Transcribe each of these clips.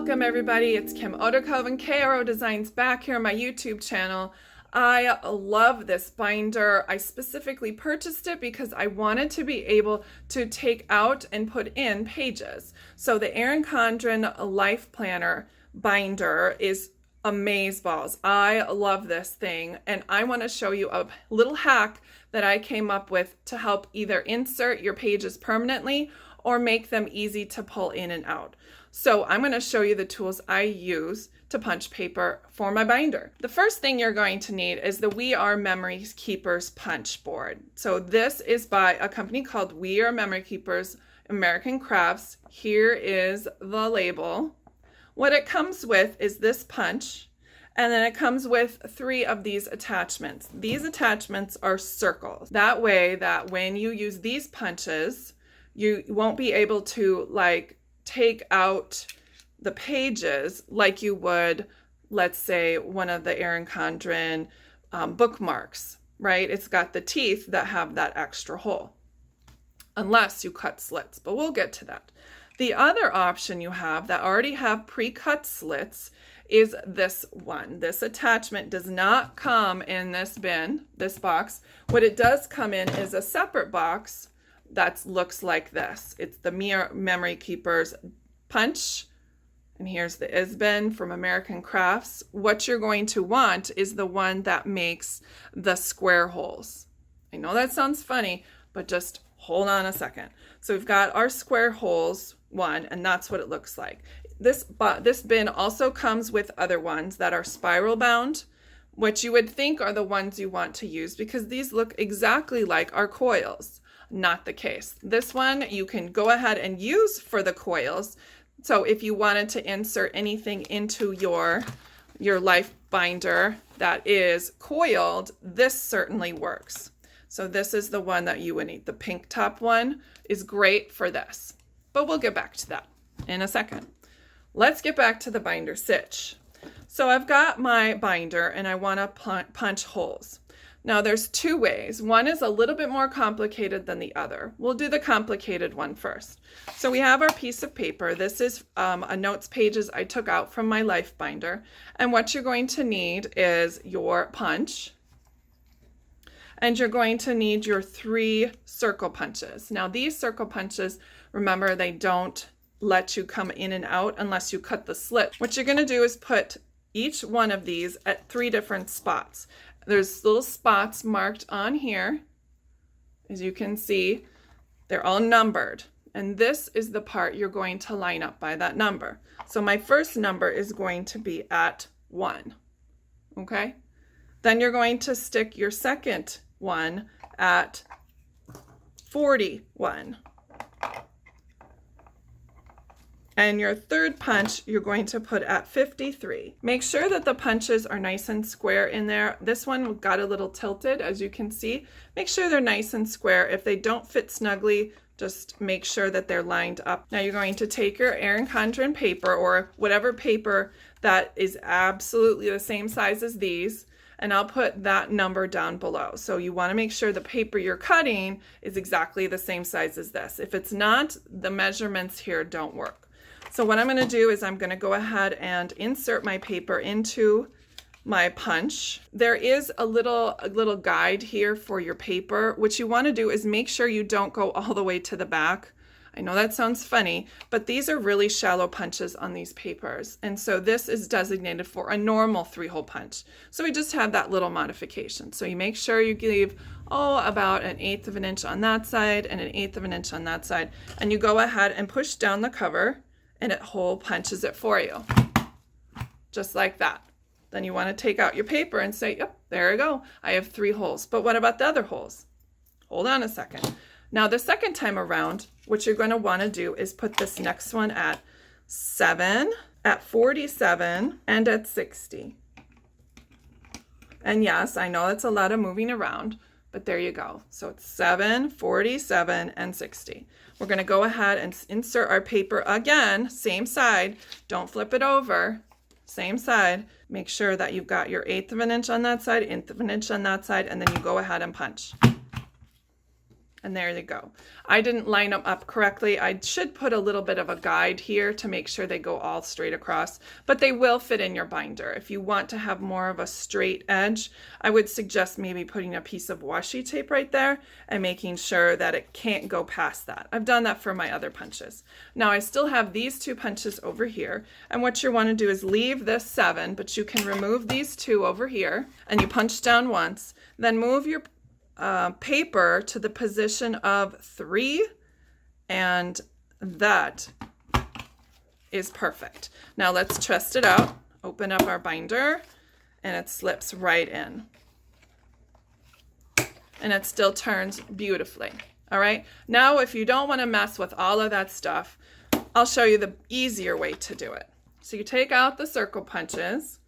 Welcome everybody, it's Kim Odekov and KRODESIGNS back here on my YouTube channel. I love this binder. I specifically purchased it because I wanted to be able to take out and put in pages. So the Erin Condren Life Planner binder is amazeballs. I love this thing, and I want to show you a little hack that I came up with to help either insert your pages permanently or make them easy to pull in and out. So I'm going to show you the tools I use to punch paper for my binder. The first thing you're going to need is the We Are Memory Keepers punch board. So this is by a company called We Are Memory Keepers American Crafts. Here is the label. What it comes with is this punch, and then it comes with 3 of these attachments. These attachments are circles. That way that when you use these punches, you won't be able to take out the pages like you would, let's say, one of the Erin Condren bookmarks, right? It's got the teeth that have that extra hole, unless you cut slits, but we'll get to that. The other option you have that already have pre-cut slits is this one. This attachment does not come in this bin, this box. What it does come in is a separate box that looks like this. It's the Memory Keepers punch, and here's the ISBN from American Crafts. What you're going to want is the one that makes the square holes. I know that sounds funny, but just hold on a second. So we've got our square holes one, and that's what it looks like. This bin also comes with other ones that are spiral bound, which you would think are the ones you want to use because these look exactly like our coils. Not the case. This one you can go ahead and use for the coils. So if you wanted to insert anything into your life binder that is coiled, this certainly works. So this is the one that you would need. The pink top one is great for this, but we'll get back to that in a second. Let's get back to the binder stitch. So I've got my binder and I want to punch holes. Now there's 2 ways. One is a little bit more complicated than the other. We'll do the complicated one first. So we have our piece of paper. This is a notes pages I took out from my life binder. And what you're going to need is your punch. And you're going to need your 3 circle punches. Now these circle punches, remember, they don't let you come in and out unless you cut the slit. What you're going to do is put each one of these at 3 different spots. There's little spots marked on here. As you can see, they're all numbered. And this is the part you're going to line up by that number. So my first number is going to be at 1. Okay? Then you're going to stick your second one at 41. And your third punch, you're going to put at 53. Make sure that the punches are nice and square in there. This one got a little tilted, as you can see. Make sure they're nice and square. If they don't fit snugly, just make sure that they're lined up. Now you're going to take your Erin Condren paper, or whatever paper that is absolutely the same size as these, and I'll put that number down below. So you want to make sure the paper you're cutting is exactly the same size as this. If it's not, the measurements here don't work. So what I'm going to do is I'm going to go ahead and insert my paper into my punch. There is a little guide here for your paper. What you want to do is make sure you don't go all the way to the back. I know that sounds funny, but these are really shallow punches on these papers. And so this is designated for a normal 3-hole punch. So we just have that little modification. So you make sure you leave, about 1/8 of an inch on that side and 1/8 of an inch on that side. And you go ahead and push down the cover, and it hole punches it for you, just like that. Then you want to take out your paper and say, yep, there you go. I have 3 holes. But what about the other holes? Hold on a second. Now the second time around, what you're going to want to do is put this next one at 7, at 47, and at 60. And yes, I know it's a lot of moving around, but there you go. So it's 7, 47, and 60. We're going to go ahead and insert our paper again, same side. Don't flip it over, same side. Make sure that you've got your 1/8 of an inch on that side, 1/8 of an inch on that side, and then you go ahead and punch. And there you go. I didn't line them up correctly. I should put a little bit of a guide here to make sure they go all straight across, but they will fit in your binder. If you want to have more of a straight edge, I would suggest maybe putting a piece of washi tape right there and making sure that it can't go past that. I've done that for my other punches. Now I still have these two punches over here, and what you want to do is leave this 7, but you can remove these 2 over here, and you punch down once, then move your paper to the position of 3, and that is perfect. Now let's test it out. Open up our binder, and it slips right in. And it still turns beautifully. All right, now if you don't want to mess with all of that stuff, I'll show you the easier way to do it. So you take out the circle punches,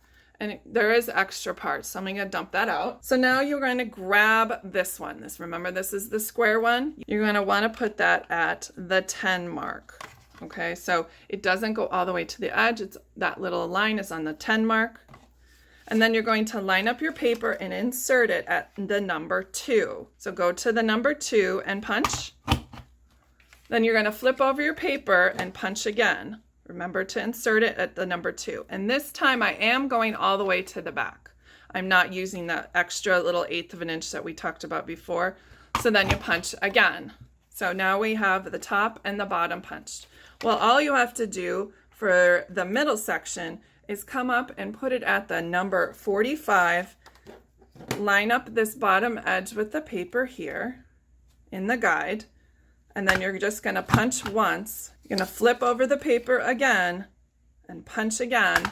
and there is extra parts, so I'm going to dump that out. So now you're going to grab this one. Remember, this is the square one. You're going to want to put that at the 10 mark. Okay, so it doesn't go all the way to the edge. That little line is on the 10 mark. And then you're going to line up your paper and insert it at the number 2. So go to the number 2 and punch. Then you're going to flip over your paper and punch again. Remember to insert it at the number 2. And this time I am going all the way to the back. I'm not using that extra little 1/8 of an inch that we talked about before. So then you punch again. So now we have the top and the bottom punched. Well, all you have to do for the middle section is come up and put it at the number 45. Line up this bottom edge with the paper here in the guide. And then you're just going to punch once. You're going to flip over the paper again and punch again.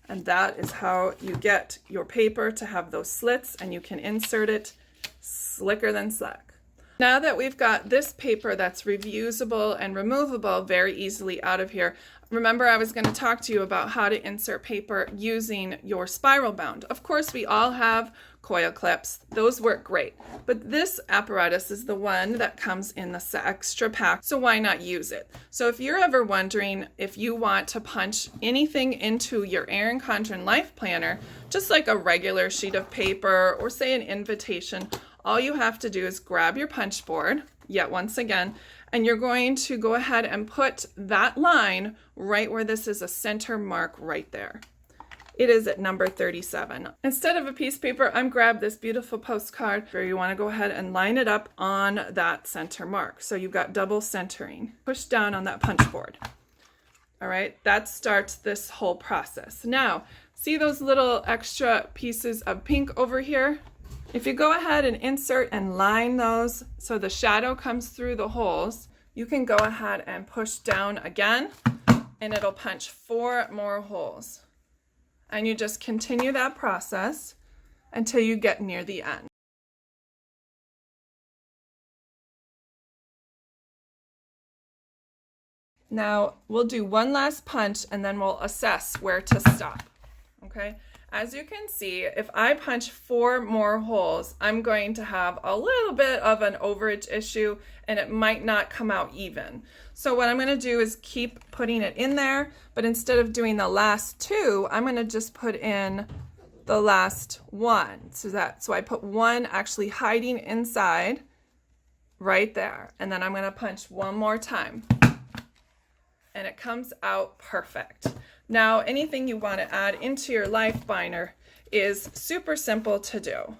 And that is how you get your paper to have those slits, and you can insert it slicker than slack. Now that we've got this paper that's reusable and removable very easily out of here, remember I was going to talk to you about how to insert paper using your spiral bound. Of course, we all have coil clips. Those work great. But this apparatus is the one that comes in the extra pack, so why not use it? So if you're ever wondering if you want to punch anything into your Erin Condren Life Planner, just like a regular sheet of paper or say an invitation, all you have to do is grab your punch board, yet once again, and you're going to go ahead and put that line right where this is a center mark right there. It is at number 37. Instead of a piece of paper, I'm grabbed this beautiful postcard where you want to go ahead and line it up on that center mark. So you've got double centering. Push down on that punch board. All right, that starts this whole process. Now, see those little extra pieces of pink over here? If you go ahead and insert and line those so the shadow comes through the holes, you can go ahead and push down again, and it'll punch 4 more holes. And you just continue that process until you get near the end. Now we'll do one last punch and then we'll assess where to stop. Okay, as you can see, if I punch 4 more holes, I'm going to have a little bit of an overage issue and it might not come out even. So what I'm going to do is keep putting it in there, but instead of doing the last 2, I'm going to just put in the last 1. So I put 1 actually hiding inside right there, and then I'm going to punch 1 more time. And it comes out perfect. Now, anything you want to add into your life binder is super simple to do.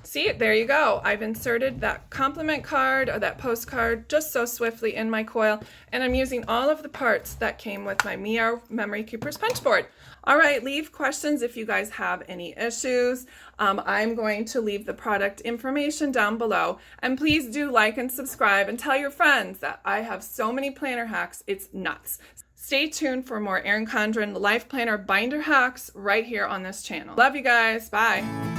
See, there you go. I've inserted that compliment card or that postcard just so swiftly in my coil, and I'm using all of the parts that came with my Mia Memory Keepers punch board. All right, leave questions if you guys have any issues. I'm going to leave the product information down below, and please do like and subscribe and tell your friends that I have so many planner hacks, it's nuts. Stay tuned for more Erin Condren Life Planner binder hacks right here on this channel. Love you guys. Bye.